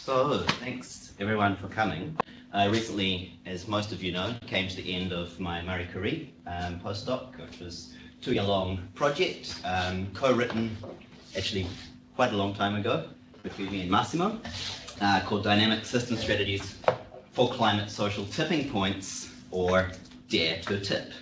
So, thanks everyone for coming. Recently, as most of you know, came to the end of my Marie Curie postdoc, which was a 2-year-long project, co-written actually quite a long time ago between me and Massimo, called Dynamic System Strategies for Climate Social Tipping Points, or DARETOTIP.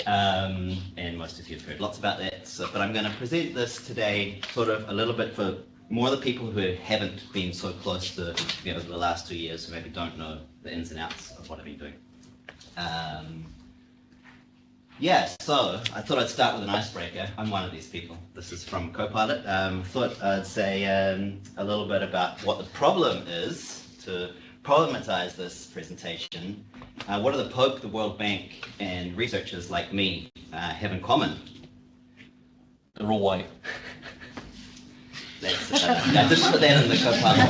And most of you have heard lots about that, but I'm going to present this today sort of a little bit for more the people who haven't been so close to over the last 2 years, who maybe don't know the ins and outs of what I've been doing. So I thought I'd start with an icebreaker. I'm one of these people. This is from Copilot. Thought I'd say a little bit about what the problem is to problematize this presentation. What do the Pope, the World Bank, and researchers like me have in common? They're all white. I just put that in the Copilot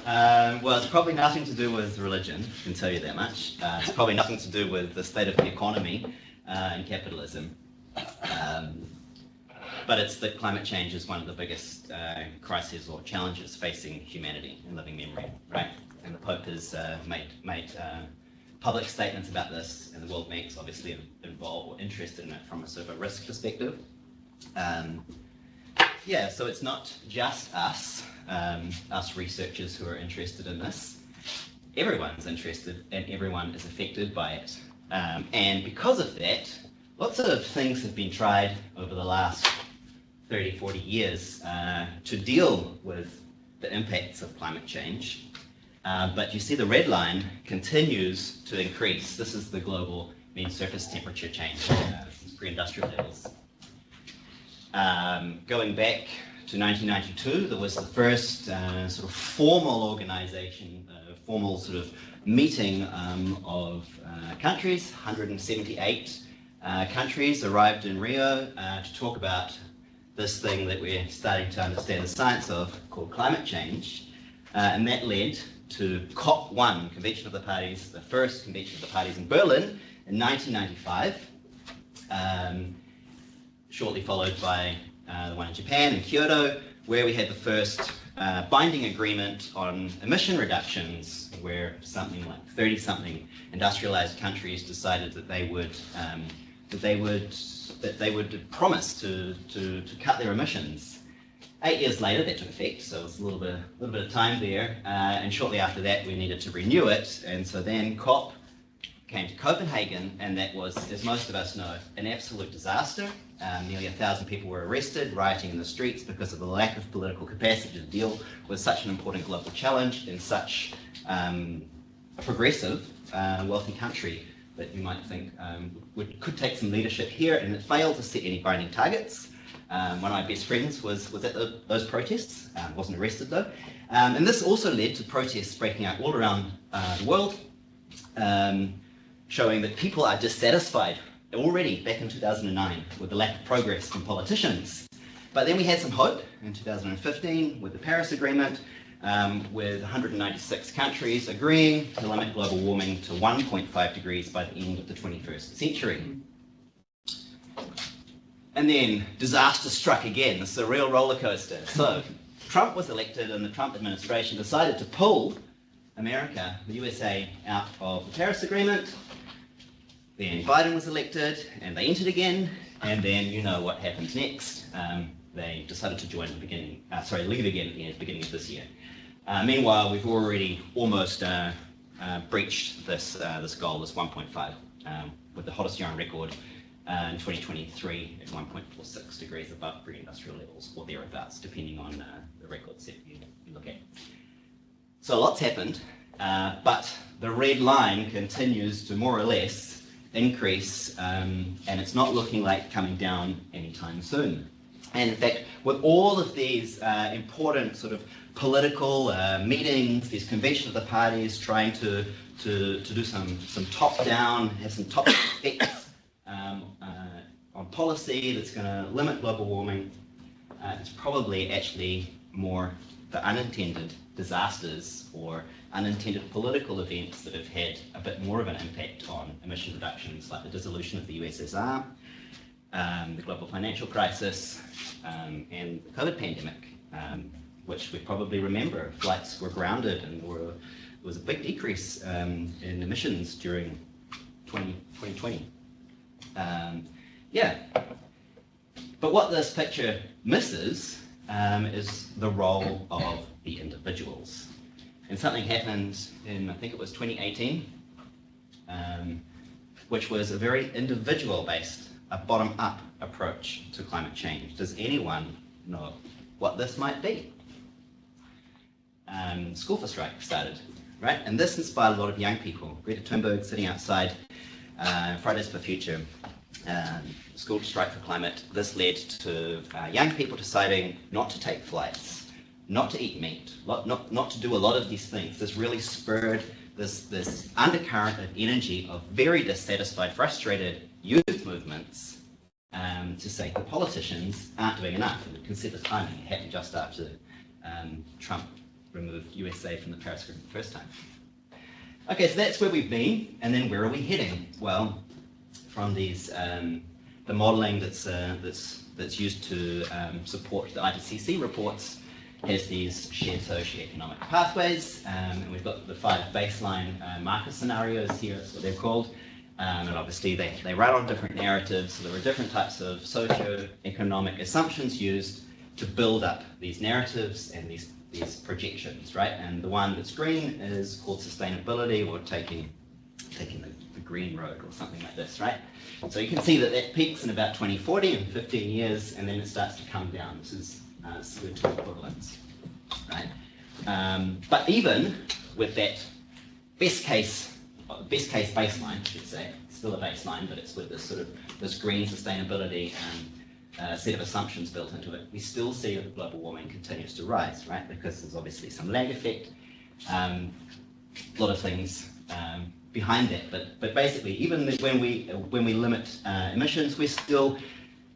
problem. Well, it's probably nothing to do with religion, I can tell you that much. It's probably nothing to do with the state of the economy and capitalism. But it's that climate change is one of the biggest crises or challenges facing humanity in living memory, right? And the Pope has made public statements about this, and the World Bank's obviously involved or interested in it from a sort of a risk perspective. So it's not just us researchers who are interested in this. Everyone's interested and everyone is affected by it. And because of that, lots of things have been tried over the last 30, 40 years to deal with the impacts of climate change. But you see the red line continues to increase. This is the global mean surface temperature change since pre-industrial levels. Going back to 1992, there was the first sort of formal organization, formal sort of meeting of countries. 178 countries arrived in Rio to talk about this thing that we're starting to understand the science of, called climate change. And that led to COP1, Convention of the Parties, the first Convention of the Parties in Berlin in 1995. Shortly followed by the one in Japan, in Kyoto, where we had the first binding agreement on emission reductions, where something like 30-something industrialized countries decided that they would promise to cut their emissions. 8 years later, that took effect, so it was a little bit of time there, and shortly after that, we needed to renew it, and so then COP came to Copenhagen, and that was, as most of us know, an absolute disaster. Nearly 1,000 people were arrested, rioting in the streets because of the lack of political capacity to deal with such an important global challenge in such a progressive, wealthy country that you might think could take some leadership here, and it failed to set any binding targets. One of my best friends was at those protests, wasn't arrested though. And this also led to protests breaking out all around the world, showing that people are dissatisfied already back in 2009 with the lack of progress from politicians. But then we had some hope in 2015 with the Paris Agreement, with 196 countries agreeing to limit global warming to 1.5 degrees by the end of the 21st century. And then disaster struck again. This is a real roller coaster. So Trump was elected, and the Trump administration decided to pull America, the USA, out of the Paris Agreement. Then Biden was elected, and they entered again, and then you know what happens next. They decided to join at the beginning, leave again at the beginning of this year. Meanwhile, we've already almost breached this goal, this 1.5, with the hottest year on record in 2023 at 1.46 degrees above pre-industrial levels, or thereabouts, depending on the records that you look at. So lots happened, but the red line continues to more or less increase, and it's not looking like coming down anytime soon. And in fact, with all of these important sort of political meetings, these convention of the parties trying to do some top-down, have some top effects on policy that's going to limit global warming, it's probably actually more the unintended disasters or unintended political events that have had a bit more of an impact on emission reductions, like the dissolution of the USSR, the global financial crisis, and the COVID pandemic, which we probably remember. Flights were grounded and there was a big decrease in emissions during 2020. Yeah. But what this picture misses is the role of the individuals. And something happened in, I think it was 2018, which was a very individual-based, a bottom-up approach to climate change. Does anyone know what this might be? School for Strike started, right? And this inspired a lot of young people. Greta Thunberg sitting outside Fridays for Future, School to Strike for Climate. This led to young people deciding not to take flights, not to eat meat, not to do a lot of these things. This really spurred this undercurrent of energy of very dissatisfied, frustrated youth movements to say the politicians aren't doing enough. And consider the timing. It happened just after Trump removed USA from the Paris Agreement the first time. Okay, so that's where we've been, and then where are we heading? Well, from these the modelling that's used to support the IPCC reports has these shared socio-economic pathways, and we've got the 5 baseline marker scenarios here. That's what they're called, and obviously they run on different narratives. So there are different types of socio-economic assumptions used to build up these narratives and these projections, right? And the one that's green is called sustainability, or taking the green road or something like this, right? So you can see that peaks in about 2040 in 15 years, and then it starts to come down. This is CO2 equivalents, right? But even with that best case baseline, I should say, it's still a baseline, but it's with this green sustainability set of assumptions built into it, we still see that global warming continues to rise, right? Because there's obviously some lag effect, a lot of things behind that. But basically, even when we limit emissions, we're still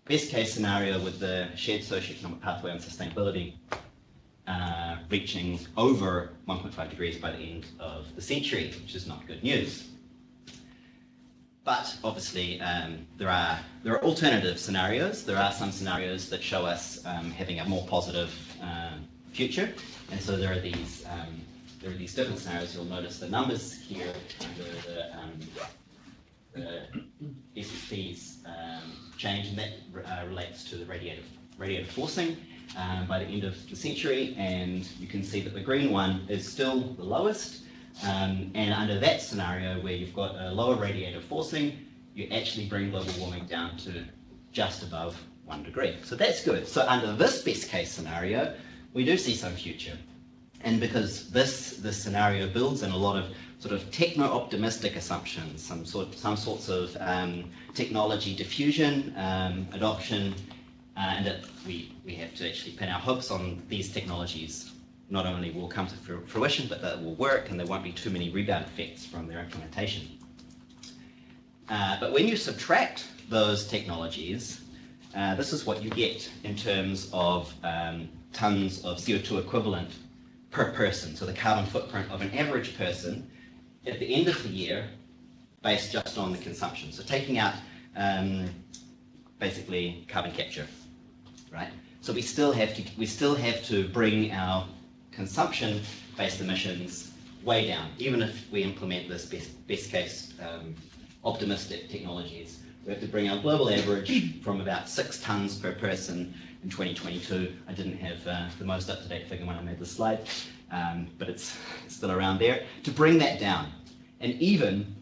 best case scenario with the shared socio-economic pathway on sustainability reaching over 1.5 degrees by the end of the century, which is not good news. But obviously, there are alternative scenarios. There are some scenarios that show us having a more positive future, and so there are these different scenarios. You'll notice the numbers here under the SSP's change, and that relates to the radiative forcing by the end of the century. And you can see that the green one is still the lowest. And under that scenario, where you've got a lower radiative forcing, you actually bring global warming down to just above 1 degree. So that's good. So under this best case scenario, we do see some future. And because this scenario builds in a lot of sort of techno-optimistic assumptions, some sorts of technology diffusion, adoption, and that we have to actually pin our hopes on these technologies not only will come to fruition, but that it will work and there won't be too many rebound effects from their implementation. But when you subtract those technologies, this is what you get in terms of tons of CO2 equivalent per person. So the carbon footprint of an average person at the end of the year, based just on the consumption. So taking out basically carbon capture, right? So we still have to bring our consumption-based emissions way down, even if we implement this best case optimistic technologies. We have to bring our global average from about 6 tons per person in 2022. I didn't have the most up-to-date figure when I made this slide, but it's still around there, to bring that down. And even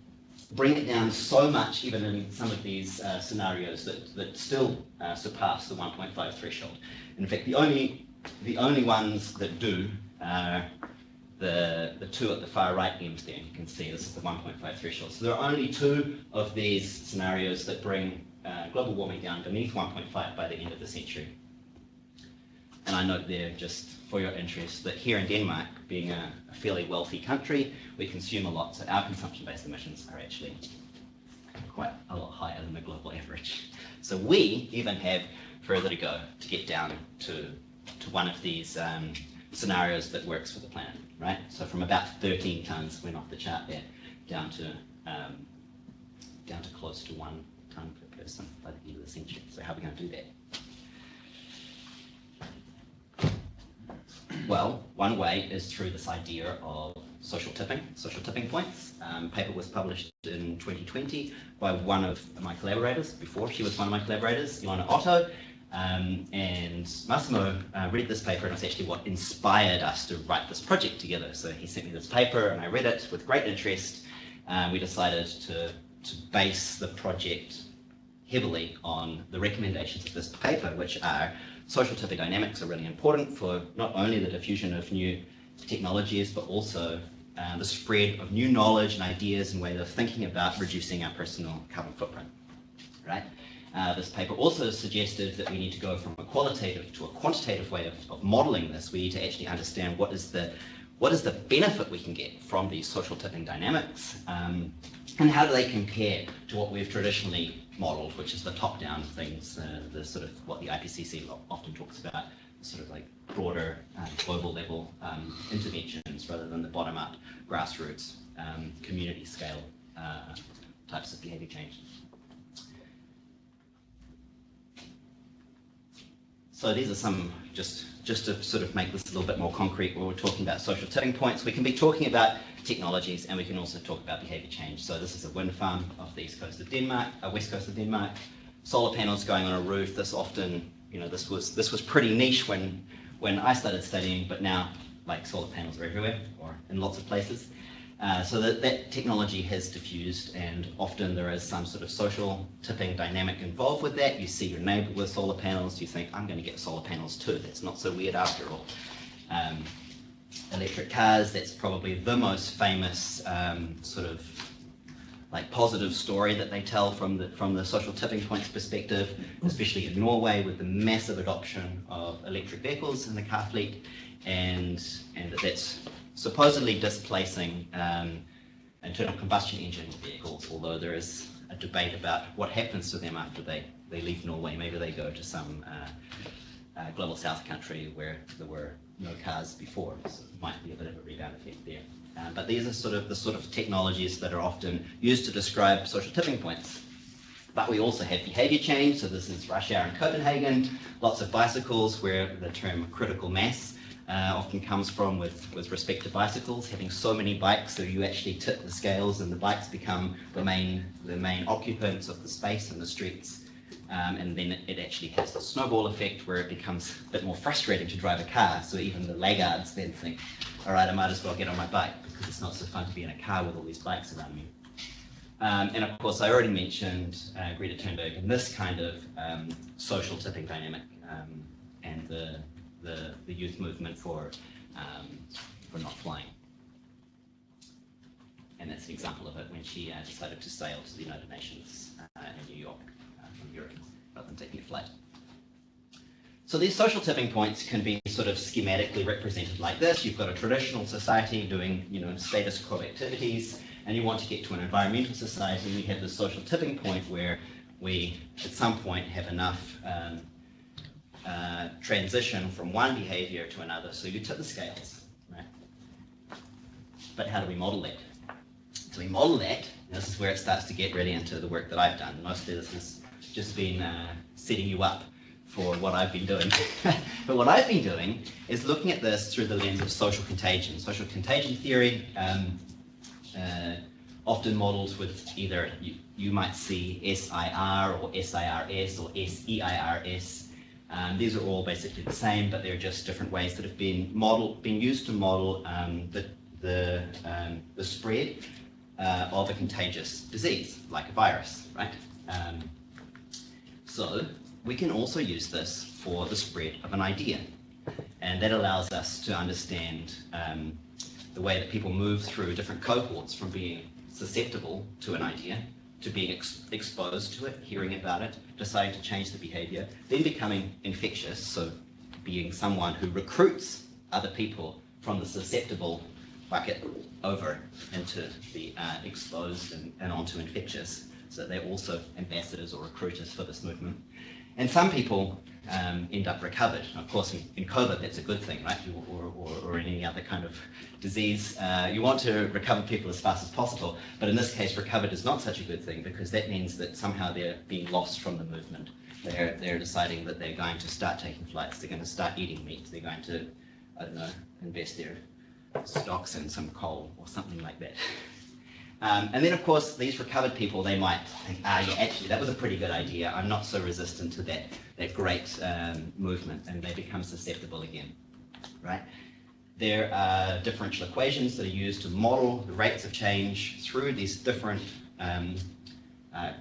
bring it down so much, even in some of these scenarios that still surpass the 1.5 threshold. In fact, the only ones that do are the 2 at the far right end there. You can see this is the 1.5 threshold. So there are only 2 of these scenarios that bring global warming down beneath 1.5 by the end of the century. And I note there, just for your interest, that here in Denmark, being a fairly wealthy country, we consume a lot, so our consumption-based emissions are actually quite a lot higher than the global average. So we even have further to go to get down to one of these scenarios that works for the planet, right? So from about 13 tons, went off the chart there, down to close to 1 ton per person by the end of the century. So how are we going to do that? Well, one way is through this idea of social tipping points. Paper was published in 2020 by one of my collaborators. Before, she was one of my collaborators, Ilona Otto, and Massimo read this paper, and it's actually what inspired us to write this project together. So he sent me this paper, and I read it with great interest. We decided to base the project heavily on the recommendations of this paper, which are social tipping dynamics are really important for not only the diffusion of new technologies, but also the spread of new knowledge and ideas and ways of thinking about reducing our personal carbon footprint, right? This paper also suggested that we need to go from a qualitative to a quantitative way of modeling this. We need to actually understand what is the benefit we can get from these social tipping dynamics, and how do they compare to what we've traditionally modeled, which is the top-down things, the sort of what the IPCC often talks about, sort of like broader global level interventions rather than the bottom-up grassroots community scale types of behavior change. So these are some, just to sort of make this a little bit more concrete, when we're talking about social tipping points, we can be talking about technologies, and we can also talk about behavior change. So this is a wind farm off the east coast of Denmark, west coast of Denmark. Solar panels going on a roof. This often, this was pretty niche when I started studying, but now like solar panels are everywhere or in lots of places. So that technology has diffused, and often there is some sort of social tipping dynamic involved with that. You see your neighbor with solar panels, you think, I'm going to get solar panels too. That's not so weird after all. Electric cars, that's probably the most famous sort of like positive story that they tell from the social tipping points perspective, especially in Norway with the massive adoption of electric vehicles in the car fleet, and that's supposedly displacing internal combustion engine vehicles, although there is a debate about what happens to them after they leave Norway. Maybe they go to some global south country where there were no cars before, so it might be a bit of a rebound effect there. But these are the sort of technologies that are often used to describe social tipping points. But we also have behavior change, so this is rush hour in Copenhagen, lots of bicycles, where the term critical mass often comes from with respect to bicycles, having so many bikes that you actually tip the scales and the bikes become the main occupants of the space in the streets. And then it actually has the snowball effect where it becomes a bit more frustrating to drive a car, so even the laggards then think, all right, I might as well get on my bike because it's not so fun to be in a car with all these bikes around me. And of course, I already mentioned Greta Thunberg and this kind of social tipping dynamic and the youth movement for not flying. And that's an example of it when she decided to sail to the United Nations in New York from Europe rather than taking a flight. So these social tipping points can be sort of schematically represented like this. You've got a traditional society doing status quo activities, and you want to get to an environmental society. We have this social tipping point where we at some point have enough transition from one behavior to another, so you tip the scales, right? But how do we model that? So we model that, and this is where it starts to get really into the work that I've done. Mostly this has just been setting you up for what I've been doing. But what I've been doing is looking at this through the lens of social contagion. Social contagion theory, often modeled with either, you might see SIR or SIRS or SEIRS. These are all basically the same, but they're just different ways that have been used to model the spread of a contagious disease, like a virus, right? So we can also use this for the spread of an idea, and that allows us to understand the way that people move through different cohorts from being susceptible to an idea to being exposed to it, hearing about it, deciding to change the behavior, then becoming infectious, so being someone who recruits other people from the susceptible bucket over into the exposed and onto infectious, so they're also ambassadors or recruiters for this movement. And some people end up recovered. Of course, in COVID, that's a good thing, right? Or in any other kind of disease. You want to recover people as fast as possible, but in this case, recovered is not such a good thing because that means that somehow they're being lost from the movement. They're deciding that they're going to start taking flights, they're going to start eating meat, they're going to I don't know, invest their stocks in some coal or something like that. And then, of course, these recovered people, they might think, yeah, actually, that was a pretty good idea. I'm not so resistant to that great movement, and they become susceptible again, right? There are differential equations that are used to model the rates of change through these different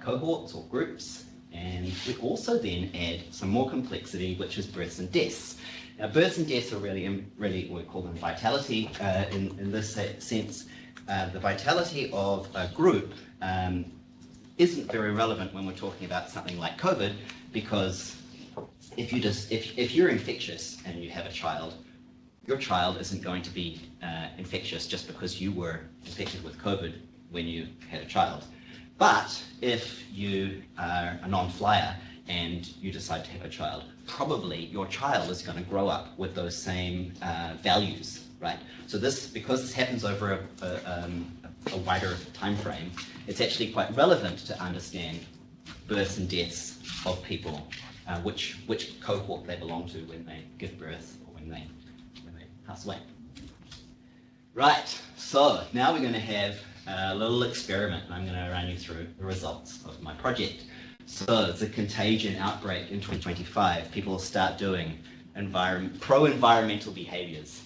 cohorts or groups, and we also then add some more complexity, which is births and deaths. Now, births and deaths are really we call them vitality in this sense. The vitality of a group isn't very relevant when we're talking about something like COVID, because if you're infectious and you have a child, your child isn't going to be infectious just because you were infected with COVID when you had a child. But if you are a non-flyer and you decide to have a child, probably your child is going to grow up with those same values, right? So because this happens over a wider time frame, it's actually quite relevant to understand births and deaths of people, which cohort they belong to when they give birth or when they pass away. Right, so now we're going to have a little experiment, and I'm going to run you through the results of my project. So it's a contagion outbreak in 2025. People will start doing pro-environmental behaviors.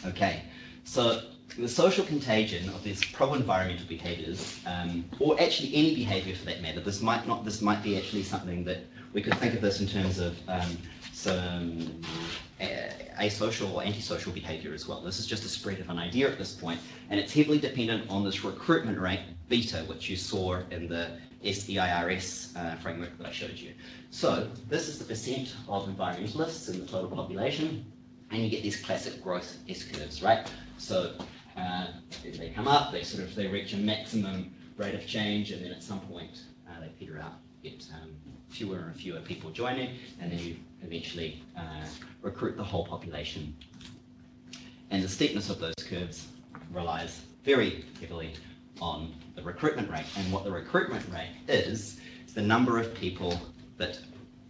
Okay, so the social contagion of these pro-environmental behaviors, or actually any behavior for that matter, this might be actually something that we could think of this in terms of some asocial or antisocial behavior as well. This is just a spread of an idea at this point, and it's heavily dependent on this recruitment rate beta, which you saw in the SEIRS framework that I showed you. So this is the percent of environmentalists in the total population, and you get these classic growth S-curves, right? So they come up, they reach a maximum rate of change, and then at some point they peter out, get fewer and fewer people joining, and then you eventually recruit the whole population. And the steepness of those curves relies very heavily on the recruitment rate. And what the recruitment rate is the number of people that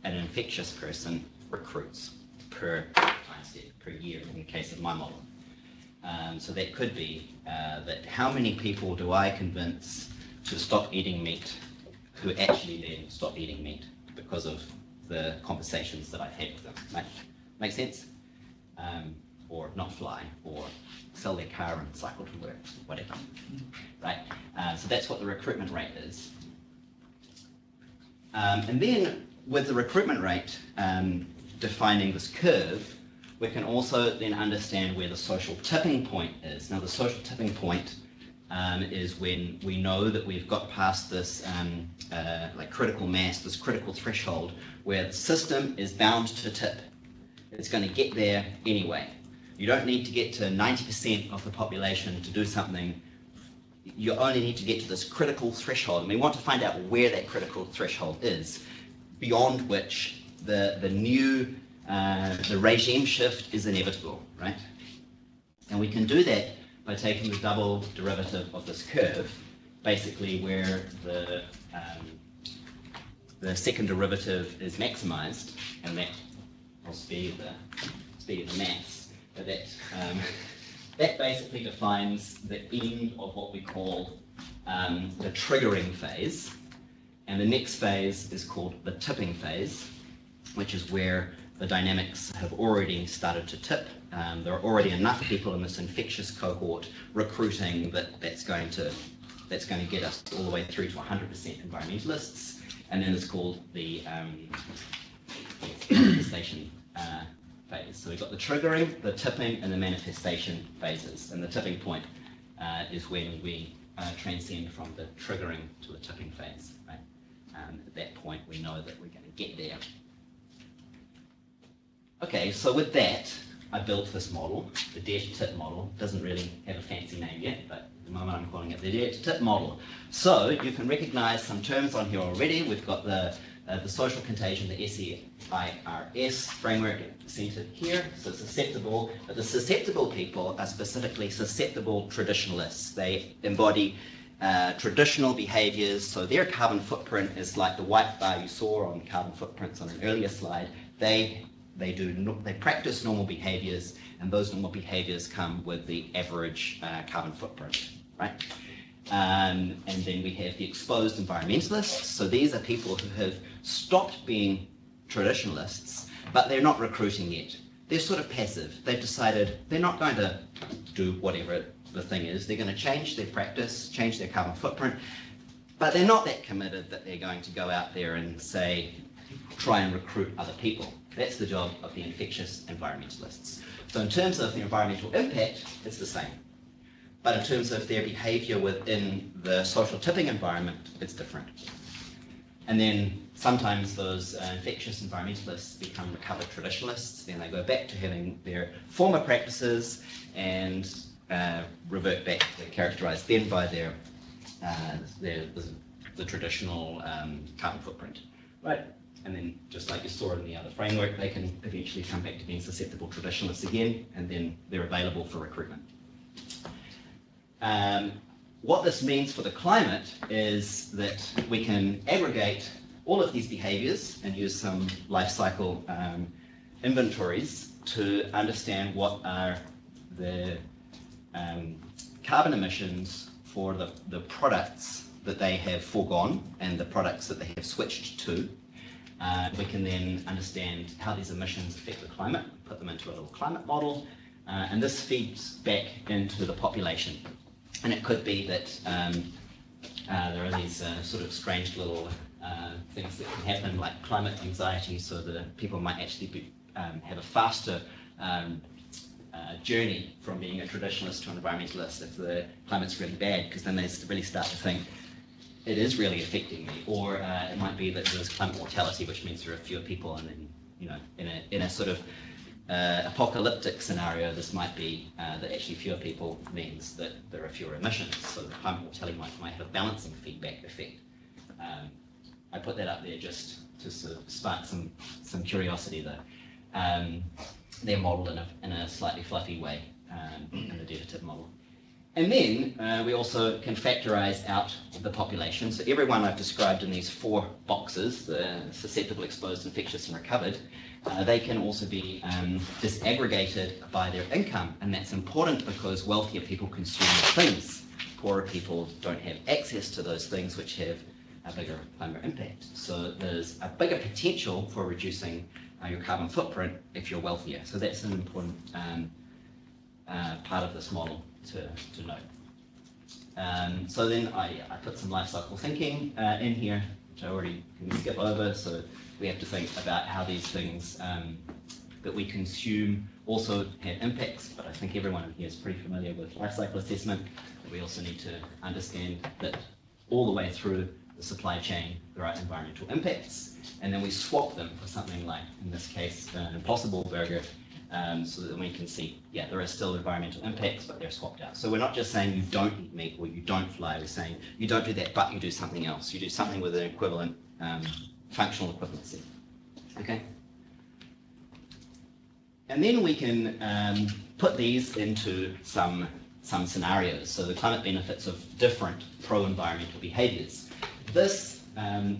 an infectious person recruits per time step, per year, in the case of my model. So that could be that how many people do I convince to stop eating meat who actually then stop eating meat because of the conversations that I've had with them. Make sense? Or not fly, or sell their car and cycle to work, whatever. Right? So that's what the recruitment rate is. And then with the recruitment rate defining this curve, we can also then understand where the social tipping point is. Now the social tipping point is when we know that we've got past this like critical mass, this critical threshold, where the system is bound to tip. It's going to get there anyway. You don't need to get to 90% of the population to do something. You only need to get to this critical threshold, and we want to find out where that critical threshold is, beyond which the regime shift is inevitable, right? And we can do that by taking the double derivative of this curve, basically where the second derivative is maximized, and that will speed the maths. But that basically defines the end of what we call the triggering phase, and the next phase is called the tipping phase, which is where the dynamics have already started to tip. There are already enough people in this infectious cohort recruiting that's going to get us all the way through to 100% environmentalists, and then it's called the manifestation phase. So we've got the triggering, the tipping, and the manifestation phases, and the tipping point is when we transcend from the triggering to the tipping phase. Right? At that point, we know that we're going to get there. Okay, so with that, I built this model, the dare-to-tip model. Doesn't really have a fancy name yet, but at the moment I'm calling it the dare-to-tip model. So you can recognize some terms on here already. We've got the social contagion, the SEIRS framework centered here, so susceptible. But the susceptible people are specifically susceptible traditionalists. They embody traditional behaviors, so their carbon footprint is like the white bar you saw on carbon footprints on an earlier slide. they practice normal behaviors, and those normal behaviors come with the average carbon footprint, right? And then we have the exposed environmentalists. So these are people who have stopped being traditionalists, but they're not recruiting yet. They're sort of passive. They've decided they're not going to do whatever the thing is. They're going to change their practice, change their carbon footprint, but they're not that committed that they're going to go out there and say, try and recruit other people. That's the job of the infectious environmentalists. So in terms of the environmental impact, it's the same. But in terms of their behavior within the social tipping environment, it's different. And then sometimes those infectious environmentalists become recovered traditionalists, then they go back to having their former practices and revert back. They're characterized then by the traditional carbon footprint, right? And then just like you saw in the other framework, they can eventually come back to being susceptible traditionalists again, and then they're available for recruitment. What this means for the climate is that we can aggregate all of these behaviors and use some life cycle inventories to understand what are the carbon emissions for the products that they have foregone and the products that they have switched to. We can then understand how these emissions affect the climate, put them into a little climate model, and this feeds back into the population. And it could be that there are these sort of strange little things that can happen, like climate anxiety, so that people might actually have a faster journey from being a traditionalist to an environmentalist if the climate's really bad, because then they really start to think, it is really affecting me. Or it might be that there's climate mortality, which means there are fewer people, and then, you know, in a sort of apocalyptic scenario, this might be that actually fewer people means that there are fewer emissions. So the climate mortality might have a balancing feedback effect. I put that up there just to sort of spark some curiosity though. They're modeled in a slightly fluffy way in the DARETOTIP model. And then we also can factorize out the population. So everyone I've described in these 4 boxes, the susceptible, exposed, infectious, and recovered, they can also be disaggregated by their income. And that's important because wealthier people consume more things. Poorer people don't have access to those things, which have a bigger climate impact. So there's a bigger potential for reducing your carbon footprint if you're wealthier. So that's an important part of this model to note. So then I put some life cycle thinking in here, which I already can skip over. So we have to think about how these things that we consume also have impacts, but I think everyone in here is pretty familiar with life cycle assessment. We also need to understand that all the way through the supply chain there are environmental impacts, and then we swap them for something like, in this case, an Impossible Burger, so that we can see, yeah, there are still environmental impacts, but they're swapped out. So we're not just saying you don't eat meat or you don't fly, we're saying you don't do that, but you do something else. You do something with an equivalent, functional equivalency. Okay? And then we can put these into some scenarios. So the climate benefits of different pro-environmental behaviors. This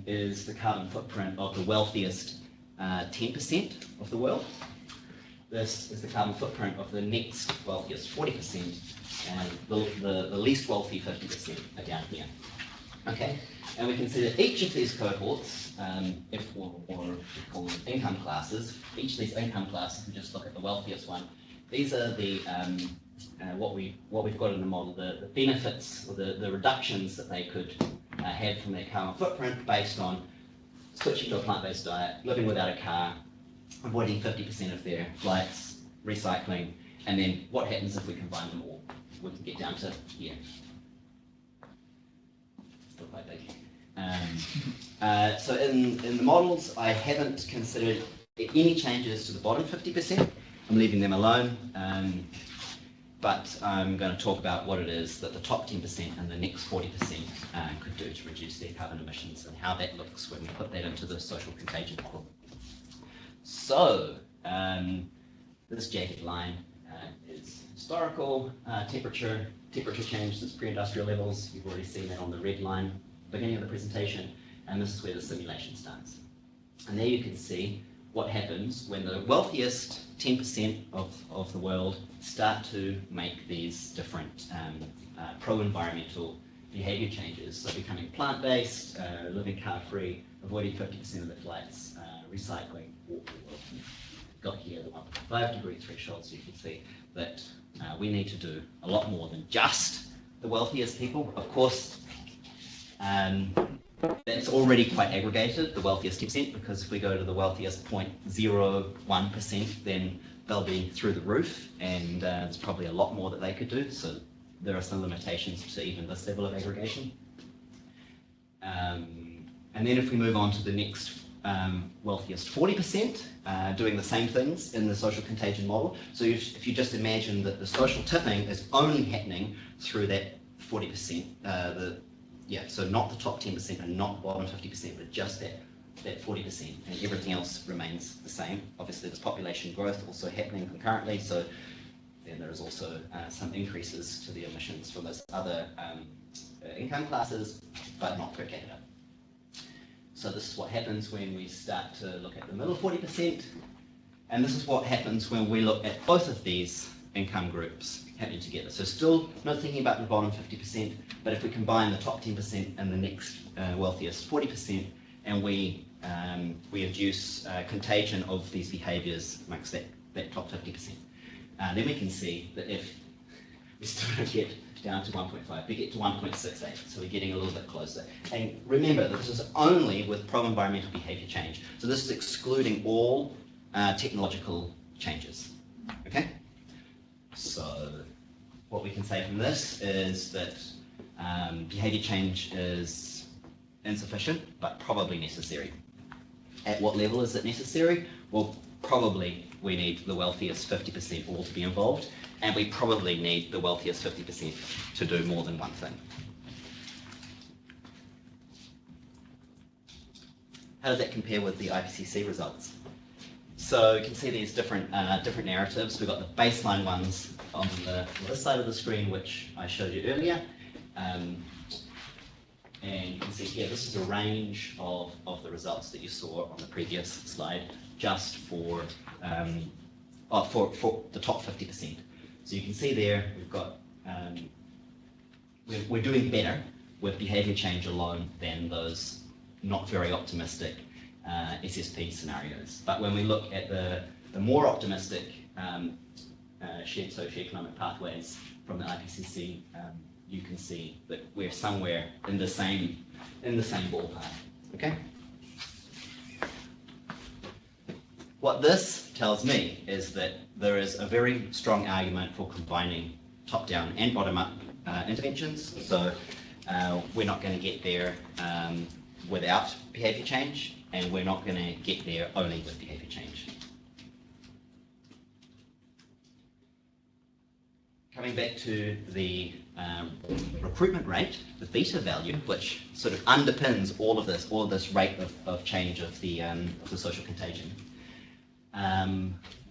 is the carbon footprint of the wealthiest 10% of the world. This is the carbon footprint of the next wealthiest 40%, and the least wealthy 50% are down here. Okay, and we can see that each of these cohorts, or call them income classes, each of these income classes, we just look at the wealthiest one. These are the what we've got in the model, the benefits or the reductions that they could have from their carbon footprint based on switching to a plant-based diet, living without a car, avoiding 50% of their flights, recycling, and then what happens if we combine them all? We can get down to here. Still quite big. So in the models, I haven't considered any changes to the bottom 50%. I'm leaving them alone, but I'm going to talk about what it is that the top 10% and the next 40% could do to reduce their carbon emissions and how that looks when we put that into the social contagion model. So, this jagged line is historical temperature change since pre-industrial levels. You've already seen that on the red line beginning of the presentation, and this is where the simulation starts. And there you can see what happens when the wealthiest 10% of the world start to make these different pro-environmental behaviour changes. So becoming plant-based, living car-free, avoiding 50% of the flights, recycling, got here the 1.5 degree threshold, so you can see that we need to do a lot more than just the wealthiest people. Of course, that's already quite aggregated, the wealthiest 10%, because if we go to the wealthiest 0.01%, then they'll be through the roof, and there's probably a lot more that they could do, so there are some limitations to even this level of aggregation. And then if we move on to the next wealthiest 40%, doing the same things in the social contagion model. So if you just imagine that the social tipping is only happening through that 40%, so not the top 10% and not the bottom 50%, but just that 40%, and everything else remains the same. Obviously there's population growth also happening concurrently, so then there is also some increases to the emissions from those other income classes, but not per capita. So this is what happens when we start to look at the middle 40%, and this is what happens when we look at both of these income groups happening together. So still not thinking about the bottom 50%, but if we combine the top 10% and the next wealthiest 40%, and we induce contagion of these behaviours amongst that top 50%, then we can see that if we still don't get down to 1.5, we get to 1.68, so we're getting a little bit closer. And remember that this is only with pro-environmental behaviour change, so this is excluding all technological changes, okay? So what we can say from this is that behaviour change is insufficient, but probably necessary. At what level is it necessary? Well, probably we need the wealthiest 50% all to be involved, and we probably need the wealthiest 50% to do more than one thing. How does that compare with the IPCC results? So you can see these different narratives. We've got the baseline ones on this side of the screen, which I showed you earlier. And you can see here, this is a range of the results that you saw on the previous slide, just for the top 50%. So you can see there, we've got, we're doing better with behaviour change alone than those not very optimistic SSP scenarios. But when we look at the more optimistic shared socioeconomic pathways from the IPCC, you can see that we're somewhere in the same ballpark. Okay. What this tells me is that there is a very strong argument for combining top-down and bottom-up interventions. So we're not going to get there without behaviour change, and we're not going to get there only with behaviour change. Coming back to the recruitment rate, the beta value, which sort of underpins all of this rate of change of the social contagion.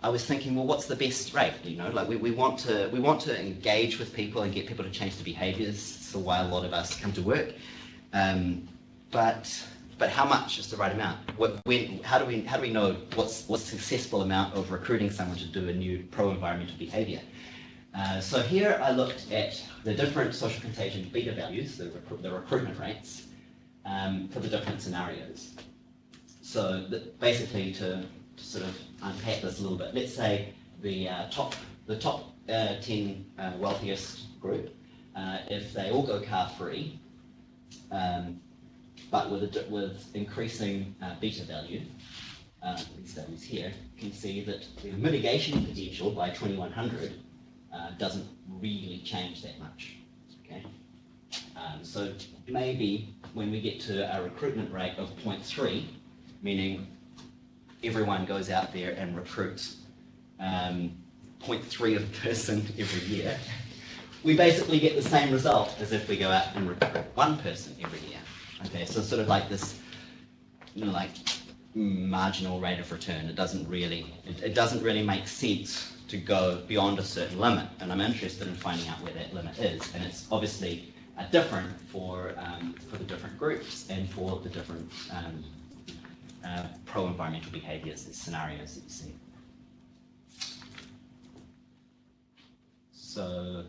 I was thinking, well, what's the best rate? You know, like we want to engage with people and get people to change their behaviours. So why a lot of us come to work, but how much is the right amount? How do we know what's a successful amount of recruiting someone to do a new pro-environmental behaviour? So here I looked at the different social contagion beta values, the recruitment rates, for the different scenarios. So basically to sort of unpack this a little bit, let's say the top 10 wealthiest group, if they all go car-free, but with increasing beta value, these values here, you can see that the mitigation potential by 2100 doesn't really change that much. Okay, so maybe when we get to a recruitment rate of 0.3, meaning everyone goes out there and recruits 0.3 of a person every year, we basically get the same result as if we go out and recruit one person every year. Okay, so sort of like this, you know, like marginal rate of return. It doesn't really make sense to go beyond a certain limit, and I'm interested in finding out where that limit is, and it's obviously different for the different groups and for the different pro-environmental behaviours and scenarios that you see. So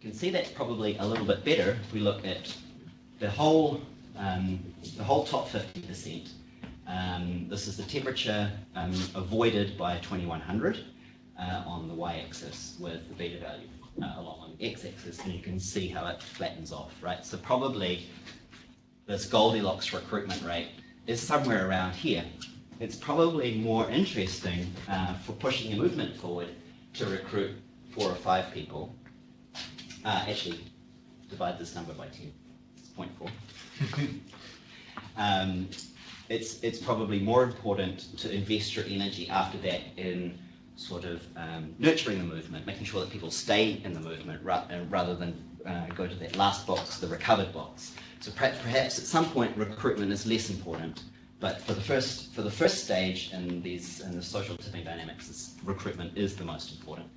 you can see that's probably a little bit better if we look at the whole top 50%. This is the temperature avoided by 2100 on the y-axis with the beta value along on the x-axis, and you can see how it flattens off, right? So probably this Goldilocks recruitment rate is somewhere around here. It's probably more interesting for pushing a movement forward to recruit 4 or 5 people. Actually, divide this number by 10. It's 0.4. It's probably more important to invest your energy after that in sort of nurturing the movement, making sure that people stay in the movement rather than go to that last box, the recovered box. So perhaps at some point recruitment is less important, but for the first stage in the social tipping dynamics, recruitment is the most important.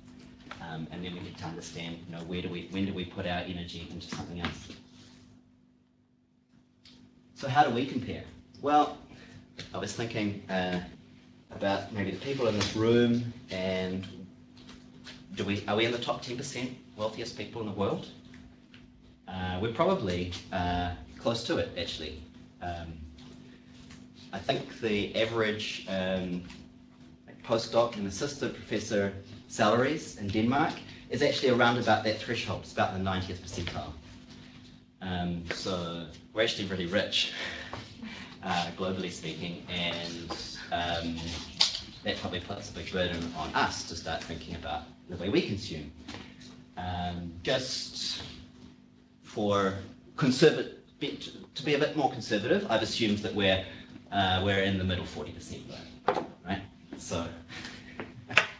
And then we need to understand, when do we put our energy into something else? So how do we compare? Well, I was thinking about maybe the people in this room, and are we in the top 10% wealthiest people in the world? We're probably close to it, actually. I think the average postdoc and assistant professor salaries in Denmark is actually around about that threshold. It's about the 90th percentile. So we're actually really rich, globally speaking, and that probably puts a big burden on us to start thinking about the way we consume. Just for to be a bit more conservative, I've assumed that we're in the middle 40% though, right? So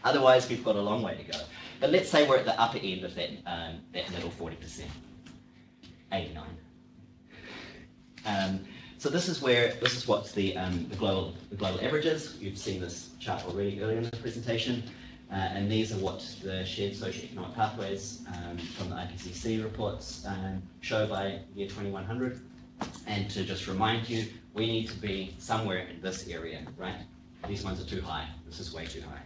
otherwise we've got a long way to go. But let's say we're at the upper end of that middle 40%, 89. So this is what's the global averages. You've seen this chart already earlier in the presentation, and these are what the shared socioeconomic pathways from the IPCC reports show by year 2100. And to just remind you, we need to be somewhere in this area, right? These ones are too high. This is way too high.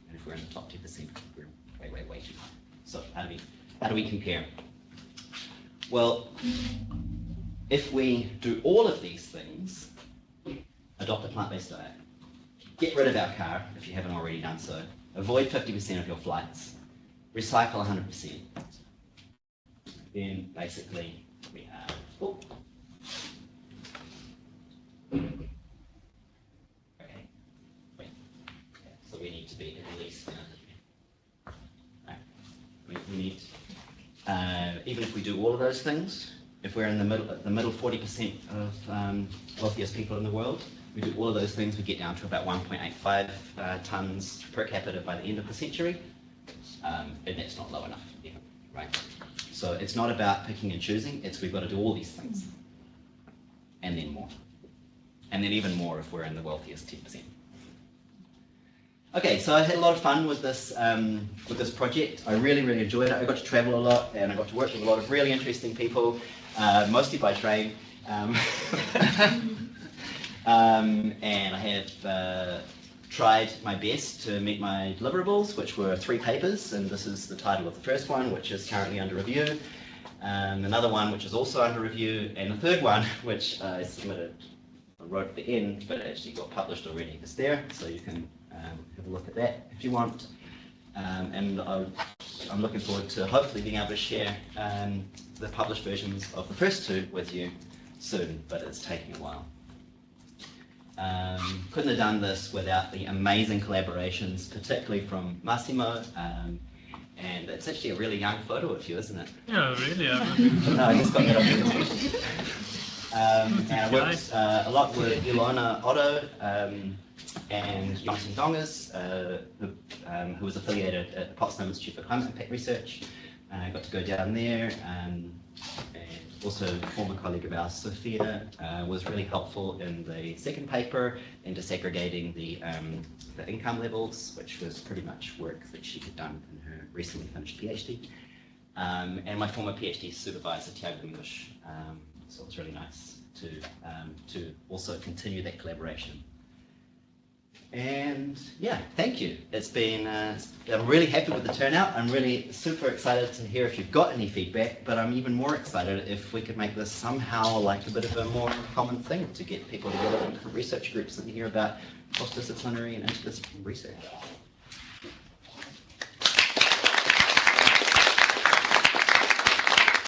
And if we're in the top 10%, we're way too high. So how do we compare? Well, if we do all of these things, adopt a plant-based diet, get rid of our car if you haven't already done so, avoid 50% of your flights, recycle 100%, then basically we have... Oh. Okay, wait. Yeah, so we need to be at least... we need, even if we do all of those things, if we're in the middle 40% of wealthiest people in the world, we do all of those things, we get down to about 1.85 tonnes per capita by the end of the century, and that's not low enough even, right? So it's not about picking and choosing, we've got to do all these things, and then more. And then even more if we're in the wealthiest 10%. Okay, so I had a lot of fun with this project. I really enjoyed it. I got to travel a lot, and I got to work with a lot of really interesting people, mostly by train. And I have tried my best to meet my deliverables, which were 3 papers, and this is the title of the first one, which is currently under review. Another one, which is also under review, and the third one, which I submitted, I wrote at the end, but it actually got published already. It's there, so you can have a look at that if you want. And I'm looking forward to hopefully being able to share the published versions of the first 2 with you soon, but it's taking a while. Couldn't have done this without the amazing collaborations, particularly from Massimo, and it's actually a really young photo of you, isn't it? Yeah, really. No, I just got that off the and I worked a lot with Ilona Otto and Jonathan Dongers, who was affiliated at the Potsdam Institute for Climate Impact Research. I got to go down there, and also a former colleague of ours, Sophia, was really helpful in the second paper in disaggregating the income levels, which was pretty much work that she had done in her recently finished PhD. And my former PhD supervisor, Tiago Domingos. So it was really nice to also continue that collaboration. And yeah, thank you. It's been, I'm really happy with the turnout. I'm really super excited to hear if you've got any feedback, but I'm even more excited if we could make this somehow like a bit of a more common thing to get people together in different research groups and hear about cross-disciplinary and interdisciplinary research.